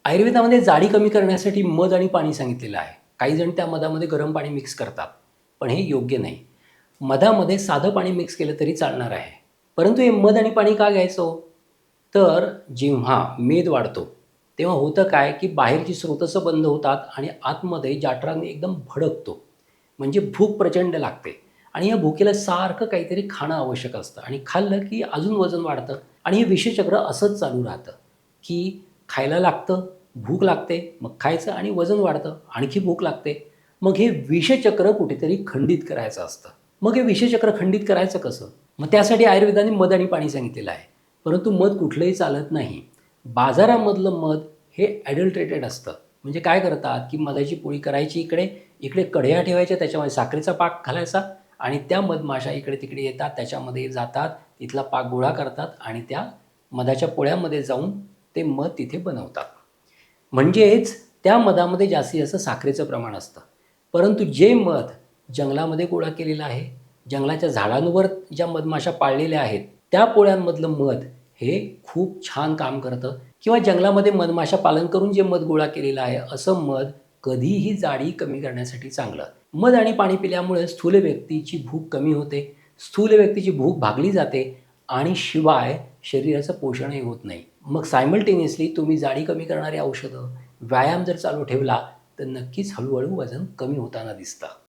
आयुर्वेदामध्ये जाडी कमी करण्यासाठी मध आणि पाणी सांगितलेलं आहे. काही जण त्या मधामध्ये गरम पाणी मिक्स करतात, पण हे योग्य नाही. मधामध्ये साधं पाणी मिक्स केलं तरी चालणार आहे. परंतु हे मध आणि पाणी का घ्यायचं हो? तर जेव्हा मेद वाढतो, तेव्हा होतं काय, की बाहेरची स्रोतसं बंद होतात आणि आतमध्ये जठराग्नी एकदम भडकतो. म्हणजे भूक प्रचंड लागते आणि या भुकेला सारखं काहीतरी खाणं आवश्यक असतं आणि खाल्लं की अजून वजन वाढतं आणि हे विषचक्र असंच चालू राहतं, की खायला लागतं, भूक लागते, मग खायचं आणि वजन वाढतं, आणखी भूक लागते. मग हे विषचक्र कुठेतरी खंडित करायचं असतं. मग हे विषचक्र खंडित करायचं कसं? मग त्यासाठी आयुर्वेदाने मध आणि पाणी सांगितलेलं आहे. परंतु मध कुठलंही चालत नाही. बाजारामधलं मध हे ॲडल्ट्रेटेड असतं. म्हणजे काय करतात, की मधाची पोळी करायची इकडे, इकडे कढया ठेवायच्या, त्याच्यामध्ये साखरेचा पाक घालायचा आणि त्या मधमाशा इकडे-तिकडे येतात, त्याच्यामध्ये जातात, तिथला पाक गोळा करतात आणि त्या मधाच्या पोळ्यामध्ये जाऊन ते मध तिथे बनवतात. म्हणजेच त्या मधामध्ये जास्तीत जास्त साखरेचं प्रमाण असतं. परंतु जे मध जंगलामध्ये गोळा केलेलं आहे, जंगलाच्या झाडांवर ज्या मधमाशा पाळलेल्या आहेत, त्या पोळ्यांमधलं मध हे खूप छान काम करतं किंवा जंगलामध्ये मधमाशा पालन करून जे मध गोळा केलेलं आहे, असं मध कधीही जाडी कमी करण्यासाठी चांगलं. मध आणि पाणी पिल्यामुळे स्थूल व्यक्तीची भूक कमी होते, स्थूल व्यक्तीची भूक भागली जाते आणि शिवाय शरीराचं पोषणही होत नाही. मग सायमल्टेनियसली तुम्ही जाडी कमी करणारी औषधं, व्यायाम जर चालू ठेवला, तर नक्कीच हळू वजन कमी होताना दिसतं.